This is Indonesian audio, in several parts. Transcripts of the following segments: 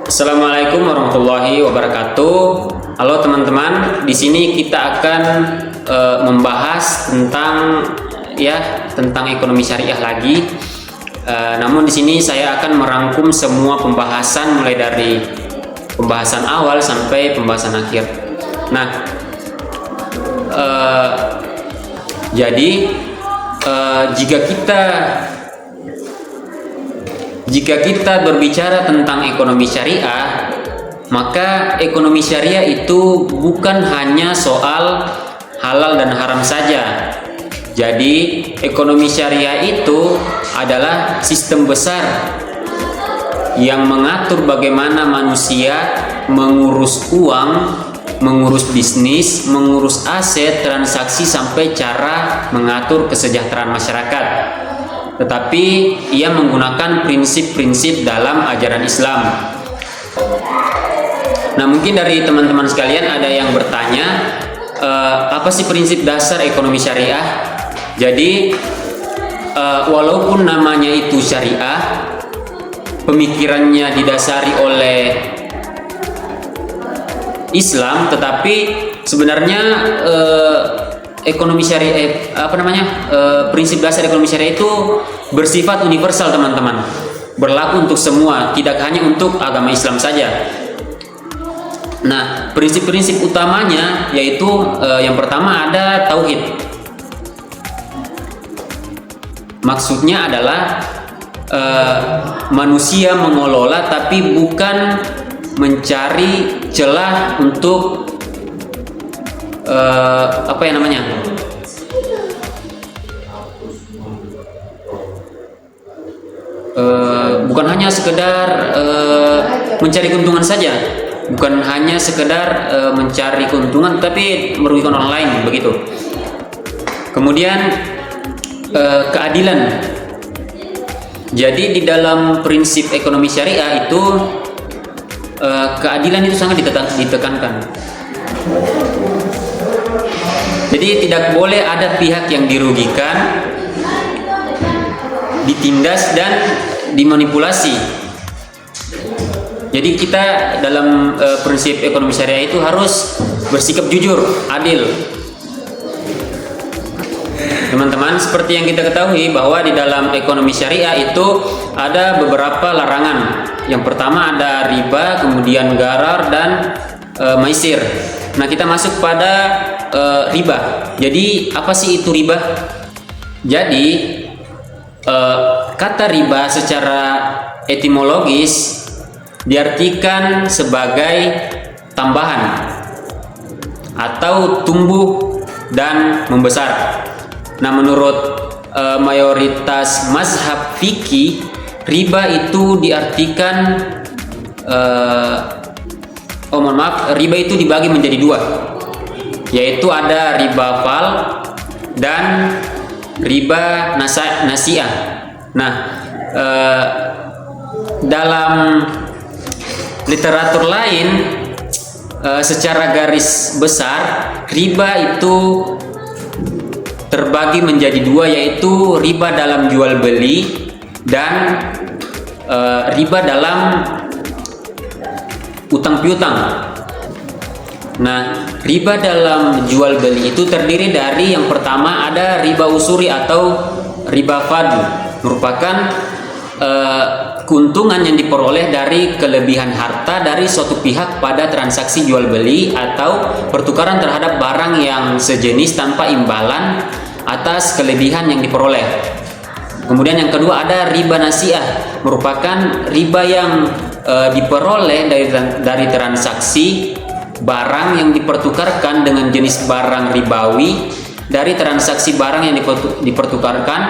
Assalamualaikum warahmatullahi wabarakatuh. Halo teman-teman, di sini kita akan membahas tentang ekonomi syariah lagi. Namun di sini saya akan merangkum semua pembahasan mulai dari pembahasan awal sampai pembahasan akhir. Nah, jadi jika kita berbicara tentang ekonomi syariah, maka ekonomi syariah itu bukan hanya soal halal dan haram saja. Jadi, ekonomi syariah itu adalah sistem besar yang mengatur bagaimana manusia mengurus uang, mengurus bisnis, mengurus aset, transaksi, sampai cara mengatur kesejahteraan masyarakat. Tetapi ia menggunakan prinsip-prinsip dalam ajaran Islam. Nah, mungkin dari teman-teman sekalian ada yang bertanya, apa sih prinsip dasar ekonomi syariah? Jadi, walaupun namanya itu syariah, pemikirannya didasari oleh Islam, tetapi sebenarnya ekonomi syariah prinsip dasar ekonomi syariah itu bersifat universal, teman-teman, berlaku untuk semua, tidak hanya untuk agama Islam saja. Nah, prinsip-prinsip utamanya yaitu yang pertama ada tauhid. Maksudnya adalah manusia mengelola tapi bukan mencari celah untuk bukan hanya sekedar mencari keuntungan saja, bukan hanya sekedar mencari keuntungan tapi merugikan orang lain, begitu. Kemudian keadilan. Jadi di dalam prinsip ekonomi syariah itu keadilan itu sangat ditekankan. Jadi tidak boleh ada pihak yang dirugikan, ditindas dan dimanipulasi. Jadi kita dalam prinsip ekonomi syariah itu harus bersikap jujur, adil. Teman-teman, seperti yang kita ketahui bahwa di dalam ekonomi syariah itu ada beberapa larangan. Yang pertama ada riba, kemudian gharar dan maisir. Nah, kita masuk pada riba. Jadi apa sih itu riba? Jadi kata riba secara etimologis diartikan sebagai tambahan atau tumbuh dan membesar. Nah, menurut mayoritas mazhab fikih, riba itu diartikan riba itu dibagi menjadi dua, yaitu ada riba fal dan riba nasiah. Nah, dalam literatur lain, secara garis besar riba itu terbagi menjadi dua, yaitu riba dalam jual beli dan riba dalam utang piutang. Nah, riba dalam jual beli itu terdiri dari yang pertama ada riba usuri atau riba fadl, merupakan keuntungan yang diperoleh dari kelebihan harta dari suatu pihak pada transaksi jual beli atau pertukaran terhadap barang yang sejenis tanpa imbalan atas kelebihan yang diperoleh. Kemudian yang kedua ada riba nasiah, merupakan riba yang diperoleh dari transaksi barang yang dipertukarkan dengan jenis barang ribawi dari transaksi barang yang dipertukarkan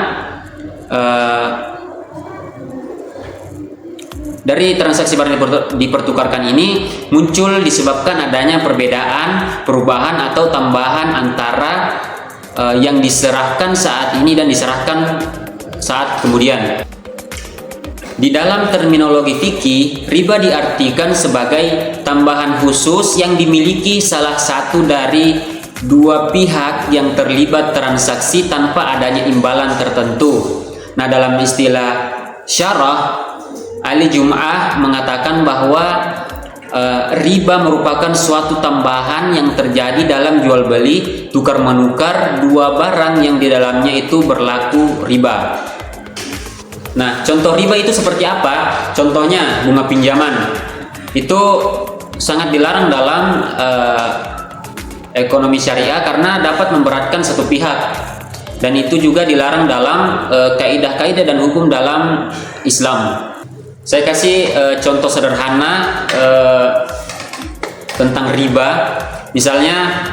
dari transaksi barang dipertukarkan ini muncul disebabkan adanya perubahan atau tambahan antara yang diserahkan saat ini dan diserahkan saat kemudian. Di dalam terminologi fikih, riba diartikan sebagai tambahan khusus yang dimiliki salah satu dari dua pihak yang terlibat transaksi tanpa adanya imbalan tertentu. Nah, dalam istilah syarah, ahli Jum'ah mengatakan bahwa riba merupakan suatu tambahan yang terjadi dalam jual beli tukar menukar dua barang yang di dalamnya itu berlaku riba. Nah, contoh riba itu seperti apa? Contohnya bunga pinjaman. Itu sangat dilarang dalam ekonomi syariah karena dapat memberatkan satu pihak. Dan itu juga dilarang dalam kaidah-kaidah dan hukum dalam Islam. Saya kasih contoh sederhana tentang riba. Misalnya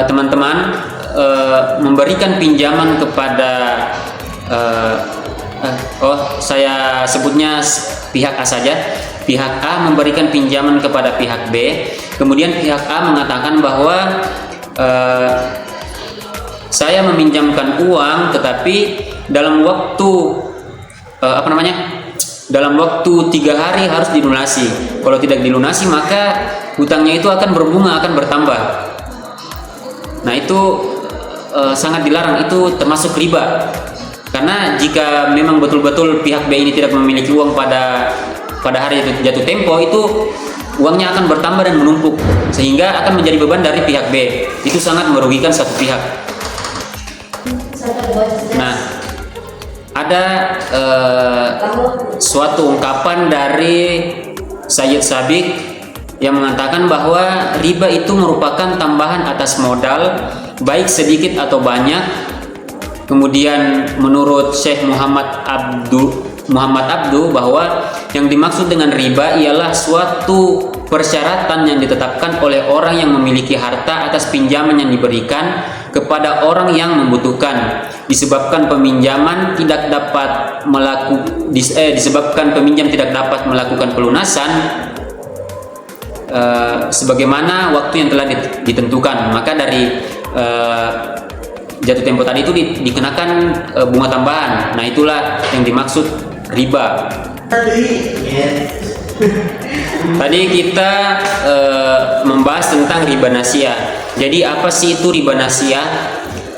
teman-teman memberikan pinjaman kepada saya sebutnya pihak A saja. Pihak A memberikan pinjaman kepada pihak B. Kemudian pihak A mengatakan bahwa saya meminjamkan uang, tetapi dalam waktu dalam waktu 3 hari harus dilunasi. Kalau tidak dilunasi maka hutangnya itu akan berbunga, akan bertambah. Nah, itu sangat dilarang, itu termasuk riba. Karena jika memang betul-betul pihak B ini tidak memiliki uang pada hari jatuh tempo, itu uangnya akan bertambah dan menumpuk sehingga akan menjadi beban dari pihak B. Itu sangat merugikan satu pihak. Nah, ada suatu ungkapan dari Sayyid Sabiq yang mengatakan bahwa riba itu merupakan tambahan atas modal, baik sedikit atau banyak. Kemudian menurut Syekh Muhammad Abdu bahwa yang dimaksud dengan riba ialah suatu persyaratan yang ditetapkan oleh orang yang memiliki harta atas pinjaman yang diberikan kepada orang yang membutuhkan, disebabkan peminjam tidak dapat melakukan pelunasan sebagaimana waktu yang telah ditentukan. Maka dari jatuh tempo tadi itu dikenakan bunga tambahan. Nah, itulah yang dimaksud riba. Tadi kita membahas tentang riba nasiyah. Jadi apa sih itu riba nasiyah?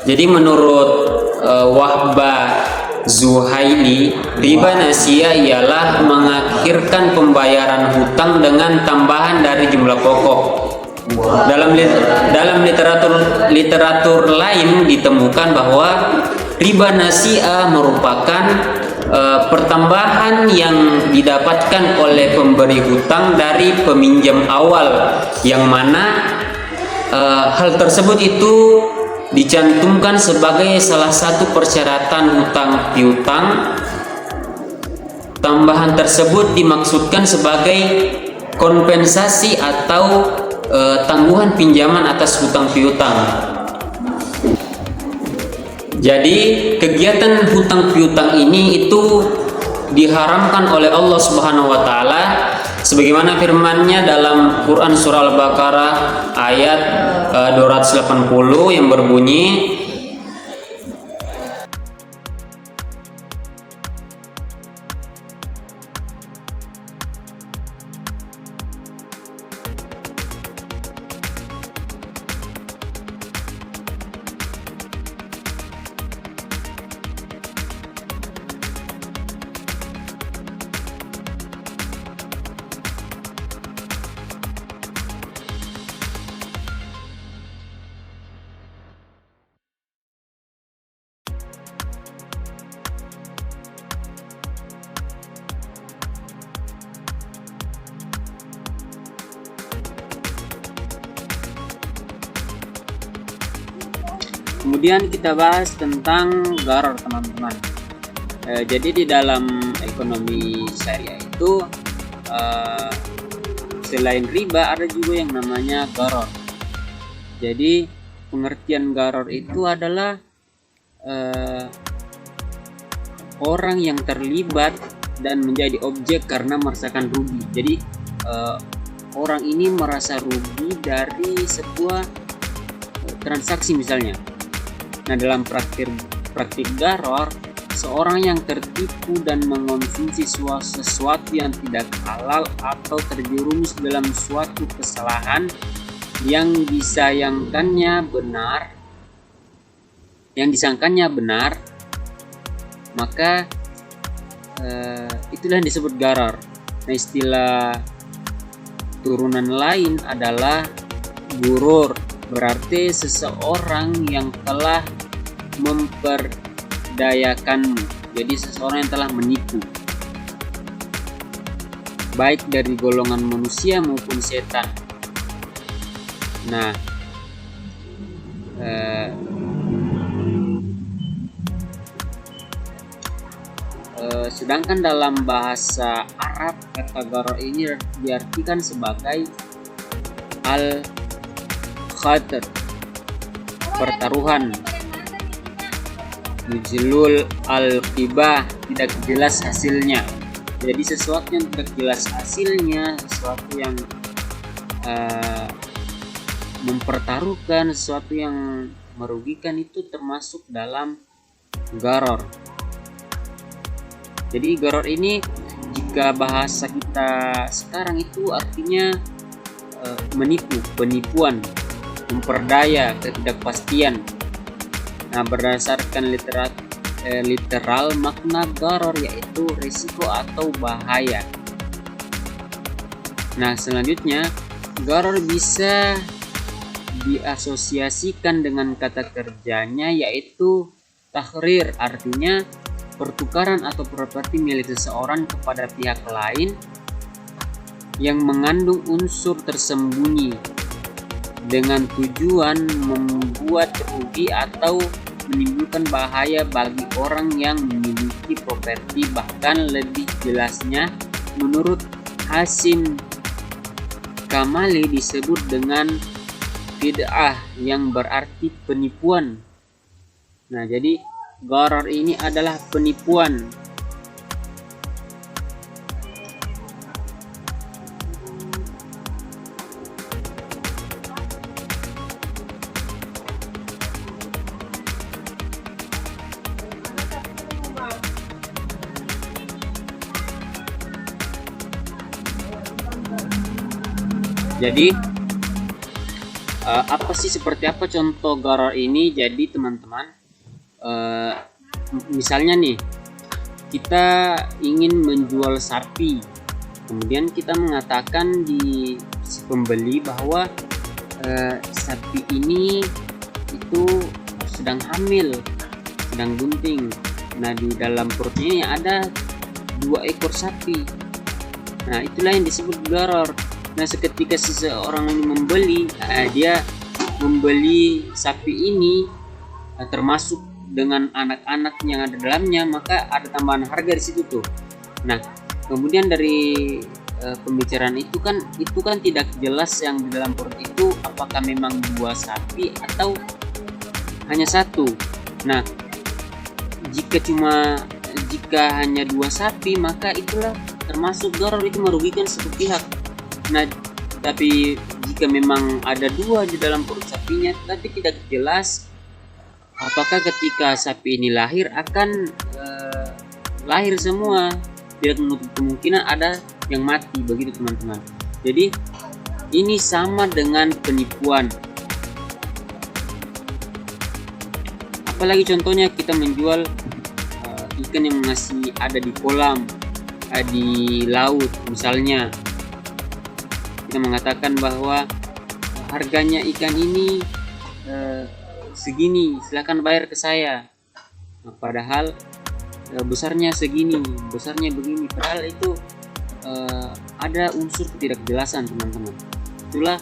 Jadi menurut Wahbah Zuhaili, riba nasiyah ialah mengakhirkan pembayaran hutang dengan tambahan dari jumlah pokok. Dalam literatur lain ditemukan bahwa riba nasiyah merupakan pertambahan yang didapatkan oleh pemberi hutang dari peminjam awal, yang mana hal tersebut itu dicantumkan sebagai salah satu persyaratan hutang piutang. Tambahan tersebut dimaksudkan sebagai kompensasi atau tangguhan pinjaman atas hutang piutang. Jadi kegiatan hutang piutang ini itu diharamkan oleh Allah Subhanahu wa taala sebagaimana firman-Nya dalam Quran surah Al-Baqarah ayat 280 yang berbunyi, kemudian kita bahas tentang gharar, teman-teman. Jadi di dalam ekonomi syariah itu selain riba ada juga yang namanya gharar. Jadi pengertian gharar itu adalah orang yang terlibat dan menjadi objek karena merasakan rugi. Jadi orang ini merasa rugi dari sebuah transaksi misalnya. Nah, dalam praktik gharar, seorang yang tertipu dan mengonsumsi sesuatu yang tidak halal atau terjerumus dalam suatu kesalahan yang disangkanya benar, maka itulah yang disebut gharar. Nah, istilah turunan lain adalah gurur, berarti seseorang yang telah memperdayakanmu. Jadi seseorang yang telah menipu, baik dari golongan manusia maupun setan. Nah, sedangkan dalam bahasa Arab kata gharar ini diartikan sebagai al-khatar, pertaruhan. Mujlul al-qibah, tidak jelas hasilnya. Jadi sesuatu yang tidak jelas hasilnya, sesuatu yang mempertaruhkan, sesuatu yang merugikan, itu termasuk dalam gharar. Jadi gharar ini jika bahasa kita sekarang itu artinya menipu, penipuan, memperdaya, ketidakpastian. Nah, berdasarkan literal makna gharar yaitu risiko atau bahaya. Nah, selanjutnya gharar bisa diasosiasikan dengan kata kerjanya yaitu tahrir, artinya pertukaran atau properti milik seseorang kepada pihak lain yang mengandung unsur tersembunyi dengan tujuan membuat rugi atau menimbulkan bahaya bagi orang yang memiliki properti. Bahkan lebih jelasnya, menurut Hasim Kamali disebut dengan bid'ah yang berarti penipuan. Nah, jadi gharar ini adalah penipuan. Jadi seperti apa contoh gharar ini? Jadi teman-teman, misalnya nih, kita ingin menjual sapi, kemudian kita mengatakan di si pembeli bahwa sapi ini itu sedang hamil, sedang bunting. Nah, di dalam perutnya ada 2 ekor sapi. Nah, itulah yang disebut gharar. Nah, seketika seseorang ini membeli, dia membeli sapi ini termasuk dengan anak-anak yang ada dalamnya, maka ada tambahan harga di situ tuh. Nah, kemudian dari pembicaraan itu kan tidak jelas yang di dalam perut itu apakah memang 2 sapi atau hanya 1. Nah, jika hanya 2 sapi, maka itulah termasuk gharar, itu merugikan satu pihak. Nah, tapi jika memang ada 2 di dalam perut sapinya, tapi tidak jelas apakah ketika sapi ini lahir akan lahir semua, tidak menutup kemungkinan ada yang mati, begitu teman-teman. Jadi ini sama dengan penipuan. Apalagi contohnya kita menjual ikan yang masih ada di kolam, di laut misalnya. Kita mengatakan bahwa harganya ikan ini segini, silakan bayar ke saya. Nah, padahal besarnya segini, besarnya begini, padahal itu ada unsur ketidakjelasan teman-teman. Itulah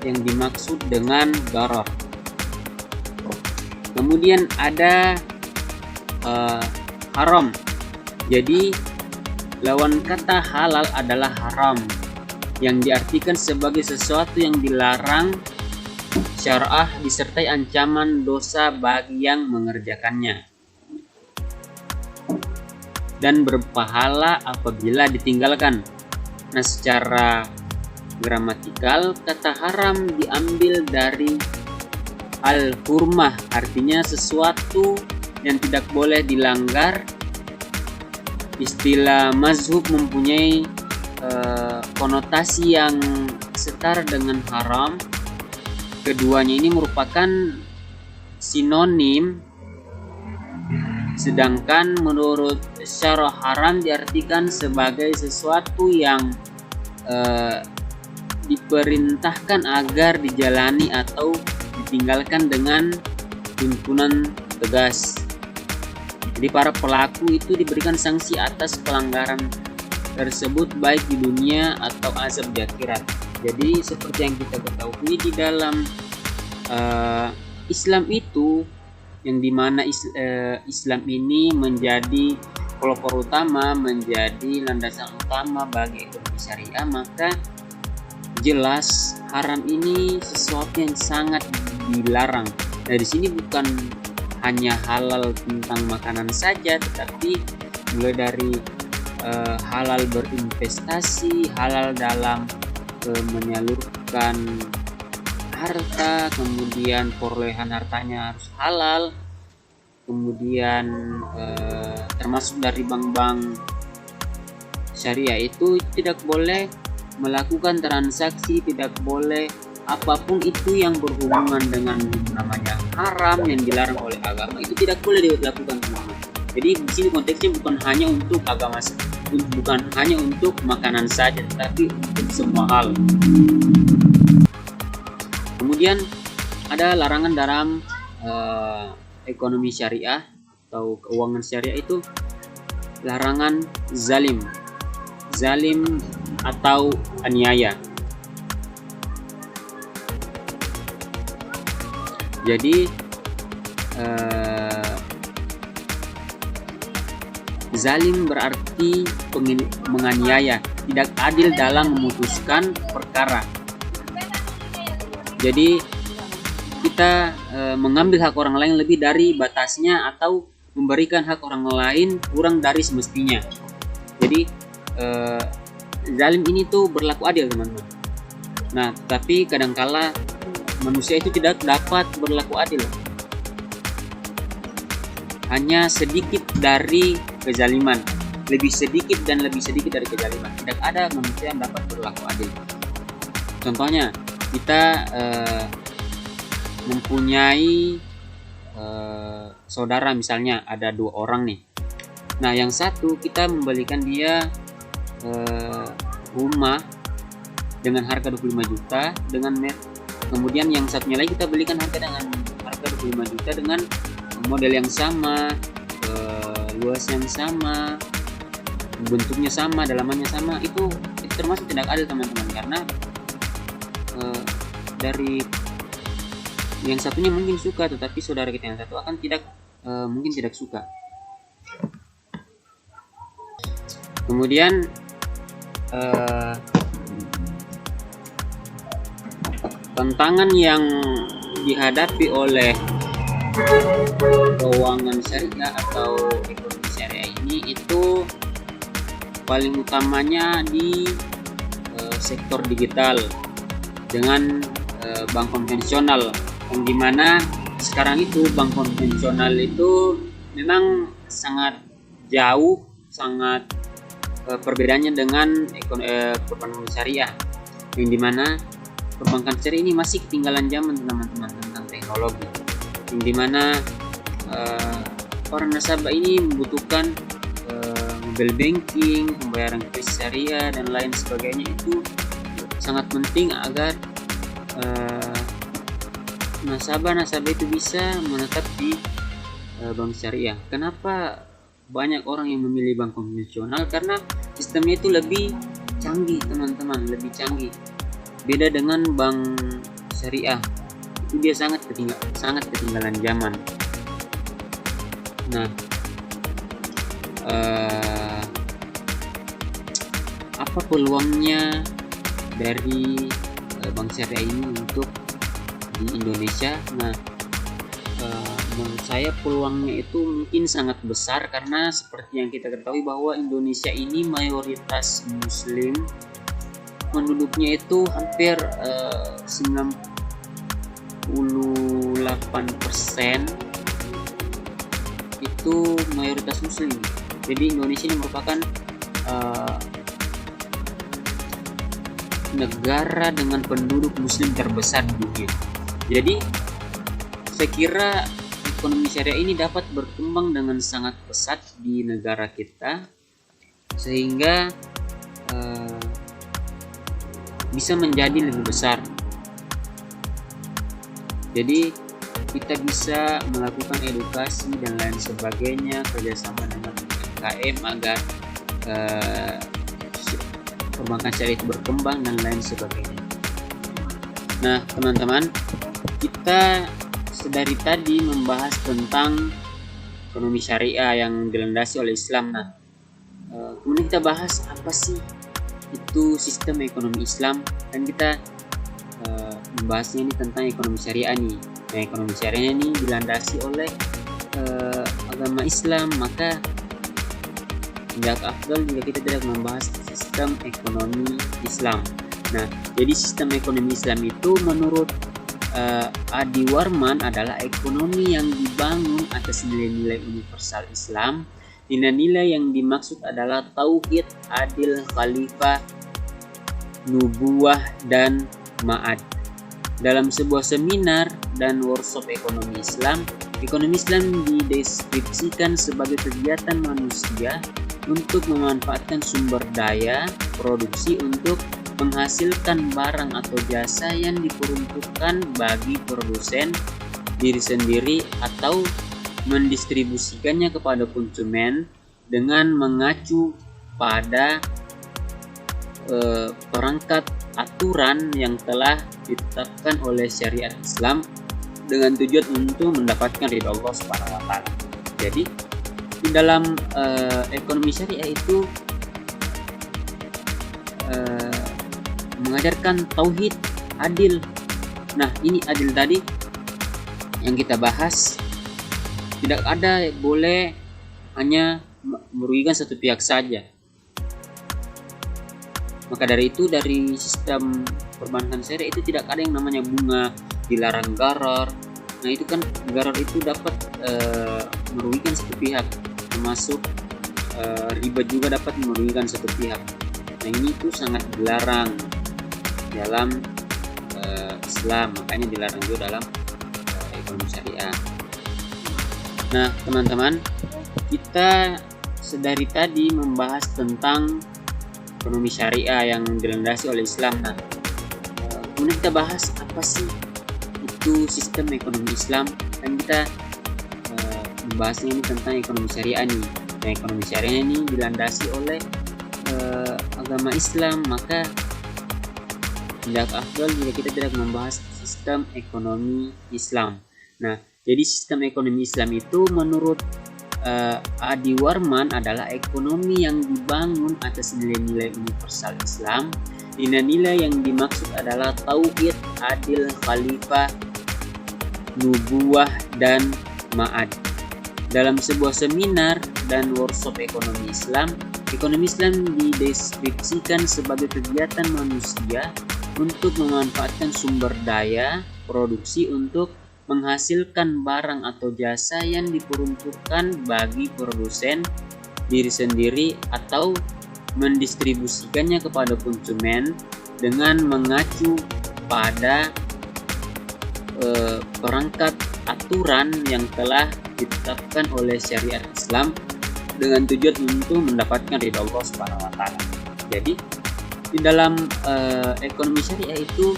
yang dimaksud dengan gharar. Kemudian ada haram. Jadi lawan kata halal adalah haram, yang diartikan sebagai sesuatu yang dilarang syar'ah disertai ancaman dosa bagi yang mengerjakannya dan berpahala apabila ditinggalkan. Nah, secara gramatikal kata haram diambil dari al-hurmah, artinya sesuatu yang tidak boleh dilanggar. Istilah mazhub mempunyai konotasi yang setara dengan haram. Keduanya ini merupakan sinonim Sedangkan menurut syarah haram diartikan sebagai sesuatu yang diperintahkan agar dijalani atau ditinggalkan dengan tuntunan tegas. Jadi para pelaku itu diberikan sanksi atas pelanggaran tersebut baik di dunia atau azab di akhirat. Jadi seperti yang kita ketahui di dalam Islam itu, yang dimana Islam ini menjadi pelopor utama, menjadi landasan utama bagi ekonomi syariah, maka jelas haram ini sesuatu yang sangat dilarang. Nah, di sini bukan hanya halal tentang makanan saja, tetapi mulai dari halal berinvestasi, halal dalam menyalurkan harta, kemudian perolehan hartanya harus halal, kemudian termasuk dari bank-bank syariah itu tidak boleh melakukan transaksi, tidak boleh apapun itu yang berhubungan dengan namanya haram yang dilarang oleh agama, itu tidak boleh dilakukan, teman-teman. Jadi di sini konteksnya bukan hanya untuk agama, bukan hanya untuk makanan saja, tetapi untuk semua hal. Kemudian ada larangan dalam ekonomi syariah atau keuangan syariah, itu larangan zalim atau aniaya. Jadi zalim berarti menganiaya, tidak adil dalam memutuskan perkara. Jadi kita mengambil hak orang lain lebih dari batasnya atau memberikan hak orang lain kurang dari semestinya. Jadi zalim ini tuh berlaku adil, teman-teman. Nah, tapi kadangkala manusia itu tidak dapat berlaku adil. Hanya sedikit dari kezaliman, lebih sedikit dan lebih sedikit dari kezaliman. Tidak ada manusia yang dapat berlaku adil. Contohnya, kita mempunyai saudara, misalnya ada 2 orang nih. Nah, yang satu kita membelikan dia rumah dengan harga 25 juta dengan kemudian yang satunya lagi kita belikan dengan harga 25 juta dengan model yang sama, luas yang sama, bentuknya sama, dalamannya sama. Itu termasuk tidak adil, teman-teman, karena dari yang satunya mungkin suka, tetapi saudara kita yang satu akan mungkin tidak suka. Kemudian tantangan yang dihadapi oleh keuangan syariah atau ekonomi syariah ini itu paling utamanya di sektor digital dengan bank konvensional, yang dimana sekarang itu bank konvensional itu memang sangat jauh, sangat perbedaannya dengan perbankan syariah, yang dimana perbankan syariah ini masih ketinggalan zaman, teman-teman, tentang teknologi, yang dimana orang nasabah ini membutuhkan mobile banking, pembayaran kris syariah dan lain sebagainya. Itu sangat penting agar nasabah itu bisa menetap di bank syariah. Kenapa banyak orang yang memilih bank konvensional? Karena sistemnya itu lebih canggih, teman-teman, lebih canggih. Beda dengan bank syariah, itu dia sangat ketinggalan zaman. Nah, apa peluangnya dari bank syariah ini untuk di Indonesia? Nah, menurut saya peluangnya itu mungkin sangat besar, karena seperti yang kita ketahui bahwa Indonesia ini mayoritas muslim, penduduknya itu hampir 98% itu mayoritas muslim. Jadi Indonesia ini merupakan negara dengan penduduk muslim terbesar di dunia. Jadi saya kira ekonomi syariah ini dapat berkembang dengan sangat pesat di negara kita, sehingga bisa menjadi lebih besar. Jadi kita bisa melakukan edukasi dan lain sebagainya, kerjasama dengan UMKM agar perbankan syariah itu berkembang dan lain sebagainya. Nah teman-teman, kita dari tadi membahas tentang ekonomi syariah yang dilandasi oleh Islam. Nah kemudian kita bahas apa sih itu sistem ekonomi Islam, dan kita membahasnya ini tentang ekonomi syariah nih. Nah, ekonomi syariah ini dilandasi oleh agama Islam, maka tidak afdal jika kita tidak membahas sistem ekonomi Islam. Nah, jadi sistem ekonomi Islam itu menurut Adi Warman adalah ekonomi yang dibangun atas nilai-nilai universal Islam. Nilai-nilai yang dimaksud adalah tauhid, adil, khalifah, nubuwah, dan ma'ad. Dalam sebuah seminar dan workshop ekonomi Islam dideskripsikan sebagai kegiatan manusia untuk memanfaatkan sumber daya produksi untuk menghasilkan barang atau jasa yang diperuntukkan bagi produsen diri sendiri atau mendistribusikannya kepada konsumen dengan mengacu pada perangkat aturan yang telah ditetapkan oleh syariat Islam dengan tujuan untuk mendapatkan ridha Allah Subhanahu wa taala. Jadi di dalam ekonomi syariah itu mengajarkan tauhid, adil. Nah, ini adil tadi yang kita bahas, tidak ada boleh hanya merugikan satu pihak saja. Maka dari itu, dari sistem perbankan syariah itu tidak ada yang namanya bunga, dilarang gharar. Nah itu kan gharar itu dapat merugikan satu pihak, termasuk riba juga dapat merugikan satu pihak. Nah ini itu sangat dilarang dalam Islam, makanya dilarang juga dalam ekonomi syariah. Nah teman-teman, kita sedari tadi membahas tentang ekonomi syariah yang dilandasi oleh Islam. Nah, kemudian kita bahas apa sih itu sistem ekonomi Islam, dan kita membahasnya ini tentang ekonomi syariah nih. Nah, ekonomi syariah ini dilandasi oleh agama Islam, maka tidak afdal jika kita tidak membahas sistem ekonomi Islam. Nah, jadi sistem ekonomi Islam itu menurut Adi Warman adalah ekonomi yang dibangun atas nilai-nilai universal Islam. Nilai-nilai yang dimaksud adalah tauhid, adil, khalifah, nubuwah, dan ma'ad. Dalam sebuah seminar dan workshop ekonomi Islam dideskripsikan sebagai kegiatan manusia untuk memanfaatkan sumber daya produksi untuk menghasilkan barang atau jasa yang diperuntukkan bagi produsen diri sendiri atau mendistribusikannya kepada konsumen dengan mengacu pada perangkat aturan yang telah ditetapkan oleh syariat Islam dengan tujuan untuk mendapatkan ridha Allah Subhanahu wa taala. Jadi di dalam ekonomi syariah itu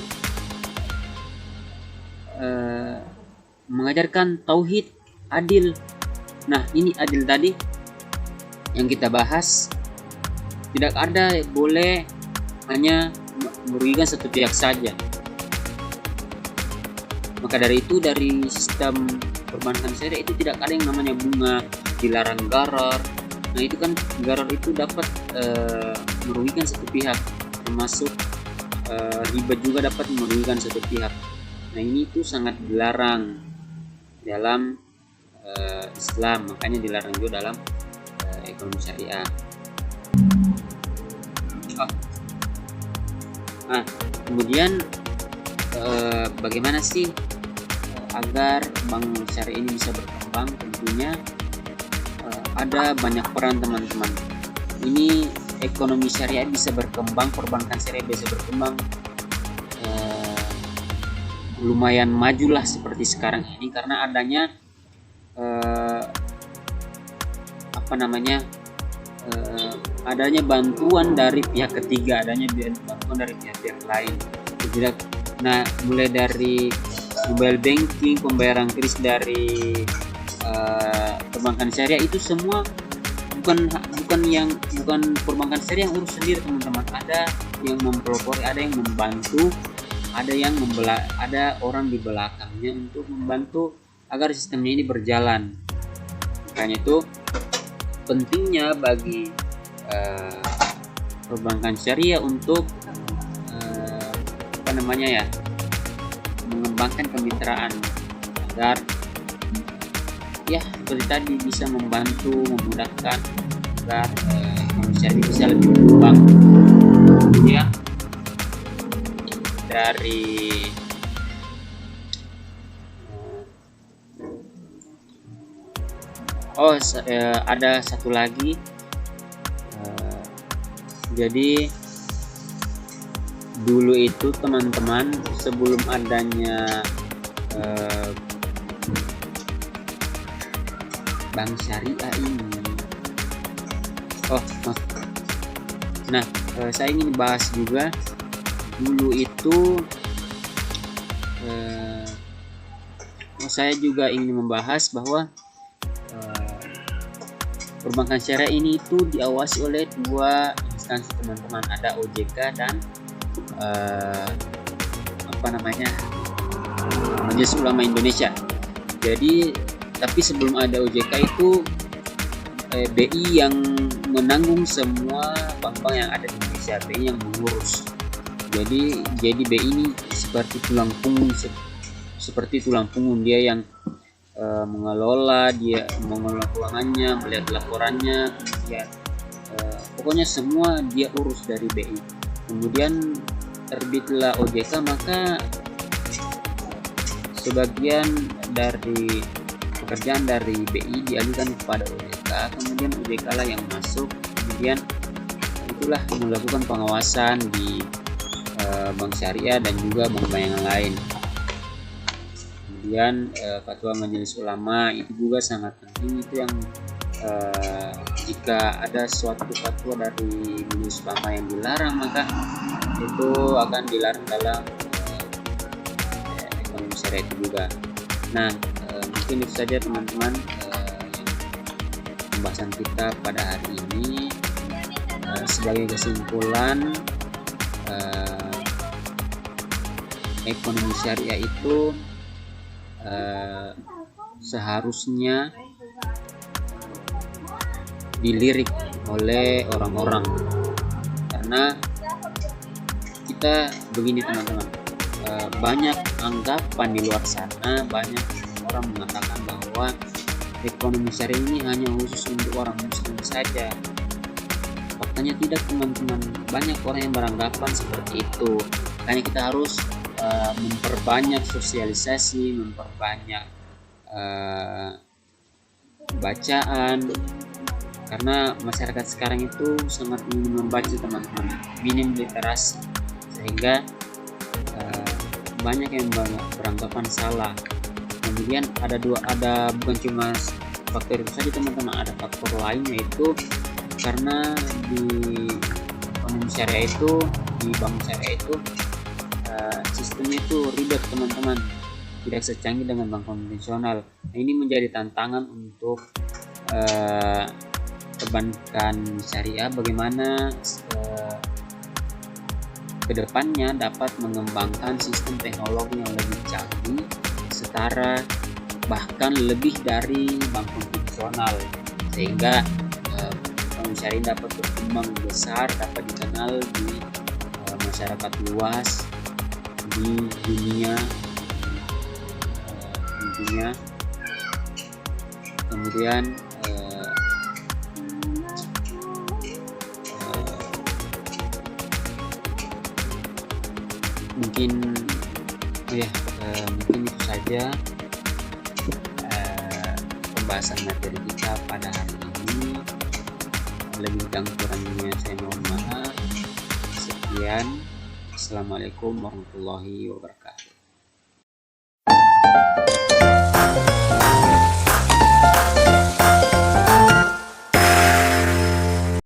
mengajarkan tauhid, adil. Nah, ini adil tadi yang kita bahas, tidak ada boleh hanya merugikan satu pihak saja. Maka dari itu, dari sistem perbankan syariah itu tidak ada yang namanya bunga, dilarang gharar. Nah, itu kan gharar itu dapat merugikan satu pihak, termasuk riba juga dapat merugikan satu pihak. Nah, ini itu sangat dilarang dalam Islam, makanya dilarang juga dalam ekonomi syariah. Nah, kemudian bagaimana sih agar bank syariah ini bisa berkembang? Tentunya ada banyak peran teman-teman. Ini ekonomi syariah bisa berkembang, perbankan syariah bisa berkembang lumayan majulah seperti sekarang ini karena adanya apa namanya, adanya bantuan dari pihak ketiga, adanya bantuan dari pihak lain. Tidak. Nah, mulai dari mobile banking, pembayaran kris dari perbankan syariah, itu semua bukan perbankan syariah yang urus sendiri, teman-teman. Ada yang mempelopori, ada yang membantu, ada orang di belakangnya untuk membantu agar sistemnya ini berjalan. Makanya itu pentingnya bagi perbankan syariah untuk mengembangkan kemitraan agar ya seperti tadi bisa membantu, memudahkan agar ekonomi syariah bisa lebih berkembang. Ya, dari ada satu lagi. Jadi dulu itu teman-teman, sebelum adanya bank syariah ini, saya ingin bahas juga dulu itu. Saya juga ingin membahas bahwa perbankan syariah ini itu diawasi oleh dua instansi, teman-teman. Ada OJK dan Majelis Ulama Indonesia. Jadi tapi sebelum ada OJK itu BI yang menanggung semua bank-bank yang ada di Indonesia, BI yang mengurus. Jadi BI ini seperti tulang punggung, dia yang mengelola keuangannya, melihat laporannya, pokoknya semua dia urus dari BI. Kemudian terbitlah OJK, maka sebagian dari pekerjaan dari BI dialihkan kepada OJK, kemudian OJK lah yang masuk, kemudian itulah melakukan pengawasan di bank syariah dan juga bank-bank yang lain. Kemudian fatwa majelis ulama itu juga sangat penting, itu yang jika ada suatu fatwa dari majelis ulama yang dilarang, maka itu akan dilarang dalam ekonomi syariah itu juga. Nah, mungkin itu saja teman-teman pembahasan kita pada hari ini. Sebagai kesimpulan, ekonomi syariah itu seharusnya dilirik oleh orang-orang, karena kita begini teman-teman, banyak anggapan di luar sana, banyak orang mengatakan bahwa ekonomi syariah ini hanya khusus untuk orang muslim saja. Faktanya tidak teman-teman, banyak orang yang beranggapan seperti itu. Makanya kita harus memperbanyak sosialisasi, memperbanyak bacaan, karena masyarakat sekarang itu sangat minim membaca teman-teman, minim literasi, sehingga banyak yang beranggapan salah. Kemudian ada bukan cuma faktor itu saja teman-teman, ada faktor lain, yaitu karena di ekonomi syariah itu, di bank syariah itu sistemnya itu ribet teman-teman, tidak secanggih dengan bank konvensional. Nah, ini menjadi tantangan untuk perbankan syariah, bagaimana kedepannya dapat mengembangkan sistem teknologi yang lebih canggih, setara bahkan lebih dari bank konvensional, sehingga bank syariah dapat berkembang besar, dapat dikenal di masyarakat luas di dunia. Kemudian mungkin itu saja pembahasan materi kita pada hari ini. Lebih dan kurangnya saya mohon maaf. Sekian. Assalamualaikum warahmatullahi wabarakatuh.